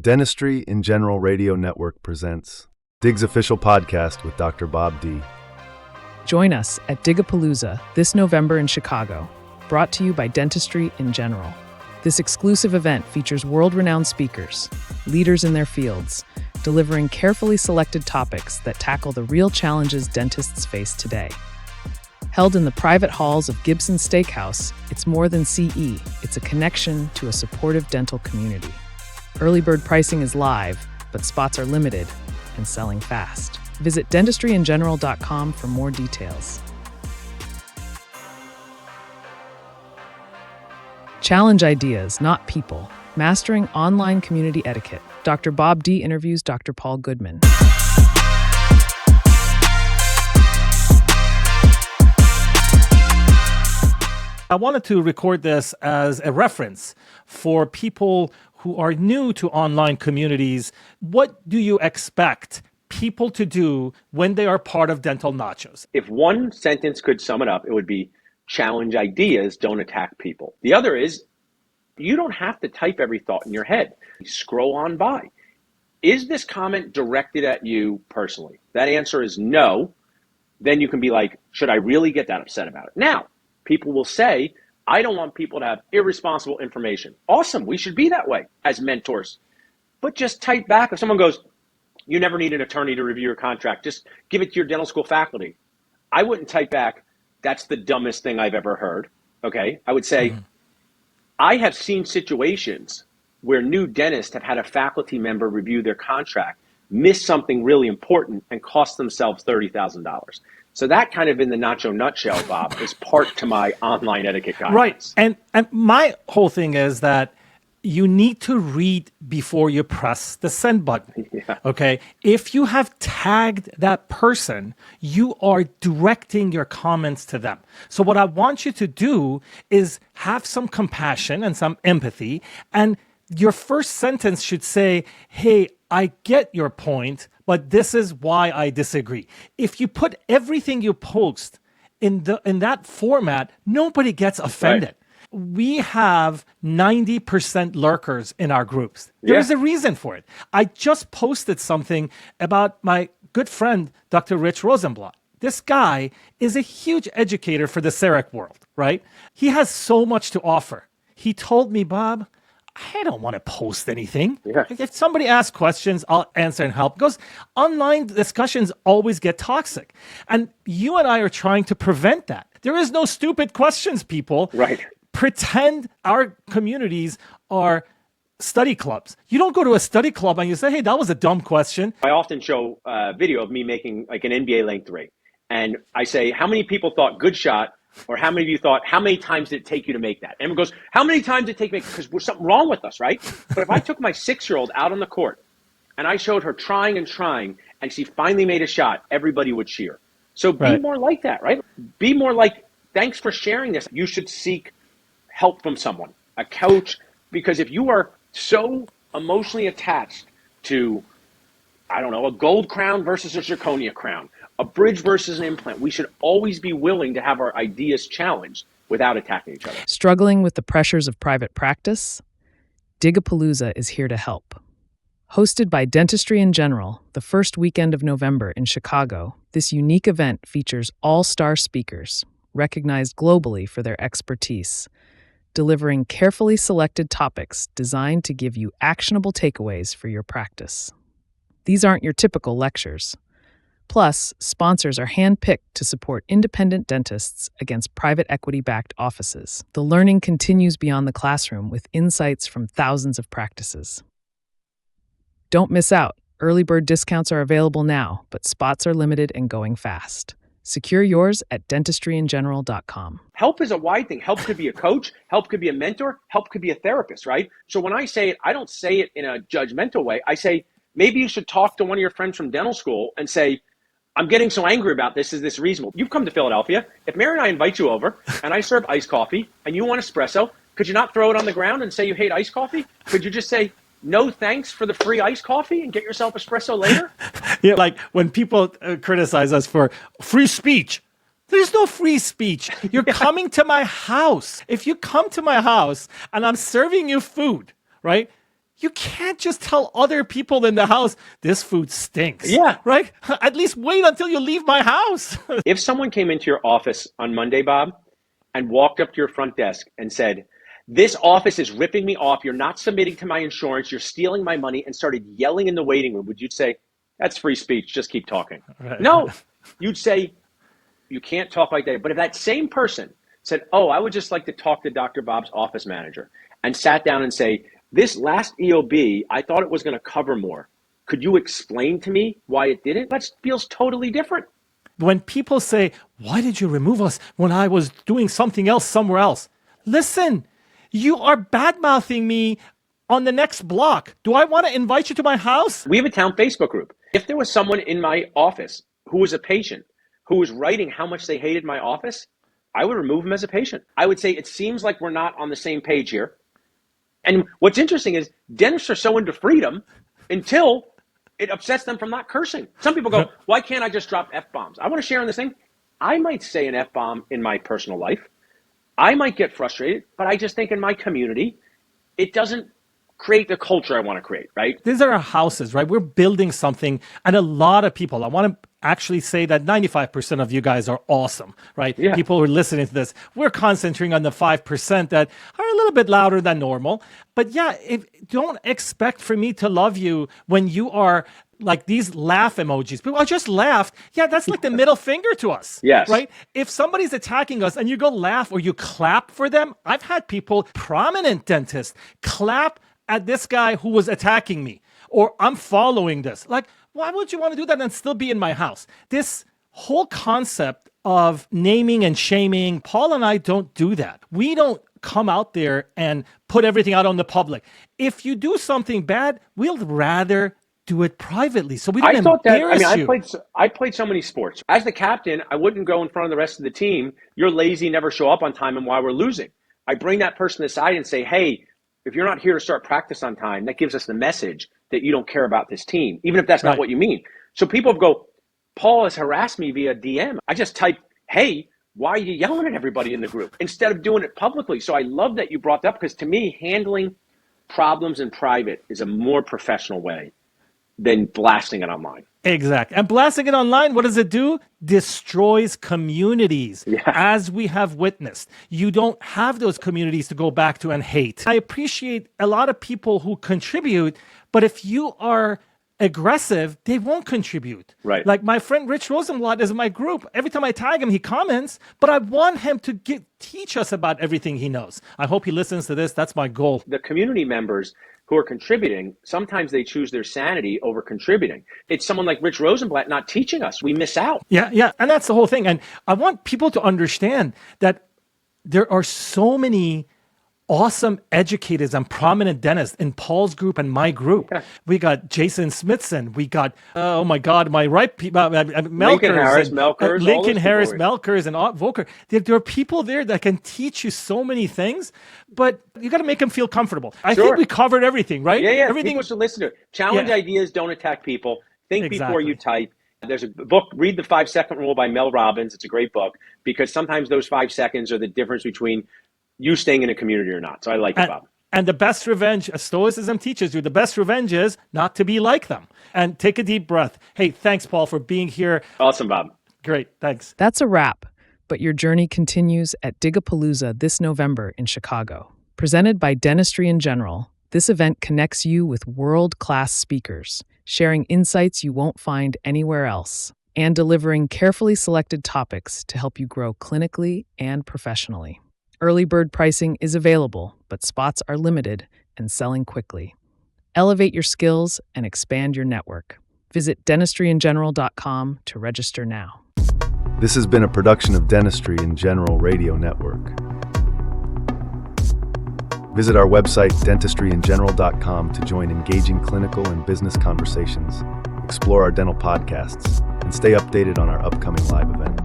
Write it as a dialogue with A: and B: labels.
A: Dentistry in General Radio Network presents DIG's official podcast with Dr. Bob D.
B: Join us at Digapalooza this November in Chicago, brought to you by Dentistry in General. This exclusive event features world-renowned speakers, leaders in their fields, delivering carefully selected topics that tackle the real challenges dentists face today. Held in the private halls of Gibson Steakhouse, it's more than CE, it's a connection to a supportive dental community. Early bird pricing is live, but spots are limited and selling fast. Visit dentistryingeneral.com for more details. Challenge ideas, not people. Mastering online community etiquette. Dr. Bob D. interviews Dr. Paul Goodman.
C: I wanted to record this as a reference for people who are new to online communities. What do you expect people to do when they are part of Dental Nachos?
D: If one sentence could sum it up, it would be challenge ideas, don't attack people. The other is you don't have to type every thought in your head. Scroll on by. Is this comment directed at you personally? That answer is no. Then you can be like, should I really get that upset about it? Now, people will say, I don't want people to have irresponsible information. Awesome, we should be that way as mentors. But just type back. If someone goes, you never need an attorney to review your contract, just give it to your dental school faculty. I wouldn't type back, that's the dumbest thing I've ever heard. Okay, I would say, I have seen situations where new dentists have had a faculty member review their contract, miss something really important, and cost themselves $30,000. So that kind of in the nacho nutshell, Bob, is part to my online etiquette guidance.
C: Right. And my whole thing is that you need to read before you press the send button.
D: Yeah.
C: Okay. If you have tagged that person, you are directing your comments to them. So what I want you to do is have some compassion and some empathy. And your first sentence should say, hey, I get your point, but this is why I disagree. If you put everything you post in that format, nobody gets offended. Right. We have 90% lurkers in our groups. There's a reason for it. I just posted something about my good friend, Dr. Rich Rosenblatt. This guy is a huge educator for the CEREC world, right? He has so much to offer. He told me, Bob, I don't want to post anything.
D: Yeah.
C: If somebody asks questions, I'll answer and help. Because online discussions always get toxic. And you and I are trying to prevent that. There is no stupid questions, people.
D: Right.
C: Pretend our communities are study clubs. You don't go to a study club and you say, hey, that was a dumb question.
D: I often show a video of me making like an NBA length three. And I say, how many people thought good shot? Or how many of you thought, how many times did it take you to make that? And everyone goes, how many times did it take me? Because there's something wrong with us, right? But if I took my 6-year-old out on the court and I showed her trying and she finally made a shot, everybody would cheer. So be more like that, right? Be more like, thanks for sharing this. You should seek help from someone, a coach, because if you are so emotionally attached to, I don't know, a gold crown versus a zirconia crown, a bridge versus an implant, we should always be willing to have our ideas challenged without attacking each other.
B: Struggling with the pressures of private practice? Digapalooza is here to help. Hosted by Dentistry in General, the first weekend of November in Chicago, this unique event features all-star speakers, recognized globally for their expertise, delivering carefully selected topics designed to give you actionable takeaways for your practice. These aren't your typical lectures. Plus, sponsors are handpicked to support independent dentists against private equity-backed offices. The learning continues beyond the classroom with insights from thousands of practices. Don't miss out. Early bird discounts are available now, but spots are limited and going fast. Secure yours at dentistryingeneral.com.
D: Help is a wide thing. Help could be a coach. Help could be a mentor. Help could be a therapist, right? So when I say it, I don't say it in a judgmental way. I say, maybe you should talk to one of your friends from dental school and say, I'm getting so angry about this. Is this reasonable? You've come to Philadelphia. If Mary and I invite you over and I serve iced coffee and you want espresso, could you not throw it on the ground and say you hate iced coffee? Could you just say, no thanks for the free iced coffee and get yourself espresso later?
C: Yeah, like when people criticize us for free speech. There's no free speech. You're coming to my house. If you come to my house and I'm serving you food, right? you can't just tell other people in the house, this food stinks.
D: Yeah.
C: Right? At least wait until you leave my house.
D: If someone came into your office on Monday, Bob, and walked up to your front desk and said, this office is ripping me off, you're not submitting to my insurance, you're stealing my money, and started yelling in the waiting room, would you say, that's free speech, just keep talking?
C: Right.
D: No, you'd say, you can't talk like that. But if that same person said, oh, I would just like to talk to Dr. Bob's office manager, and sat down and say, this last EOB, I thought it was going to cover more. Could you explain to me why it didn't? That feels totally different.
C: When people say, why did you remove us when I was doing something else somewhere else? Listen, you are bad-mouthing me on the next block. Do I want to invite you to my house?
D: We have a town Facebook group. If there was someone in my office who was a patient who was writing how much they hated my office, I would remove them as a patient. I would say, it seems like we're not on the same page here. And what's interesting is dentists are so into freedom until it upsets them from not cursing. Some people go, why can't I just drop F-bombs? I want to share on this thing. I might say an F-bomb in my personal life. I might get frustrated, but I just think in my community, it doesn't create the culture I want to create, right?
C: These are our houses, right? We're building something, and a lot of people, I want to actually say that 95% of you guys are awesome, right?
D: Yeah.
C: People who are listening to this, we're concentrating on the 5% that are a little bit louder than normal. But yeah, don't expect for me to love you when you are like these laugh emojis. People, I just laughed. Yeah, that's like the middle finger to us.
D: Yes.
C: Right? If somebody's attacking us and you go laugh or you clap for them, I've had people, prominent dentists, clap at this guy who was attacking me, or I'm following this. Like, why would you want to do that and still be in my house? This whole concept of naming and shaming, Paul and I don't do that. We don't come out there and put everything out on the public. If you do something bad, we'll rather do it privately, so we don't embarrass you.
D: I played so many sports. As the captain, I wouldn't go in front of the rest of the team. You're lazy, never show up on time, and why we're losing. I bring that person aside and say, hey, if you're not here to start practice on time, that gives us the message that you don't care about this team, even if that's not what you mean. So people go, Paul has harassed me via DM. I just type, hey, why are you yelling at everybody in the group instead of doing it publicly? So I love that you brought that up, because to me, handling problems in private is a more professional way than blasting it online.
C: Exactly. And blasting it online, what does it do? Destroys communities, as we have witnessed. You don't have those communities to go back to and hate. I appreciate a lot of people who contribute, but if you are aggressive, they won't contribute.
D: Right.
C: Like my friend Rich Rosenblatt is in my group. Every time I tag him, he comments, but I want him to teach us about everything he knows. I hope he listens to this. That's my goal.
D: The community members who are contributing, sometimes they choose their sanity over contributing. It's someone like Rich Rosenblatt not teaching us. We miss out.
C: Yeah. And that's the whole thing. And I want people to understand that there are so many awesome educators and prominent dentists in Paul's group and my group. Yeah. We got Jason Smithson. We got, oh my God, my right people, Melkers. Lincoln Harris, Melkers, and Volker. There are people there that can teach you so many things, but you got to make them feel comfortable. I think we covered everything, right?
D: Yeah.
C: Everything.
D: People should listen to it. Challenge ideas, don't attack people. Think before you type. There's a book, Read the 5-Second Rule by Mel Robbins. It's a great book, because sometimes those 5 seconds are the difference between you staying in a community or not. So I like it, Bob.
C: And the best revenge, Stoicism teaches you, the best revenge is not to be like them. And take a deep breath. Hey, thanks, Paul, for being here.
D: Awesome, Bob.
C: Great, thanks.
B: That's a wrap, but your journey continues at Digapalooza this November in Chicago. Presented by Dentistry in General, this event connects you with world-class speakers, sharing insights you won't find anywhere else, and delivering carefully selected topics to help you grow clinically and professionally. Early bird pricing is available, but spots are limited and selling quickly. Elevate your skills and expand your network. Visit dentistryingeneral.com to register now.
A: This has been a production of Dentistry in General Radio Network. Visit our website, dentistryingeneral.com, to join engaging clinical and business conversations, explore our dental podcasts, and stay updated on our upcoming live event.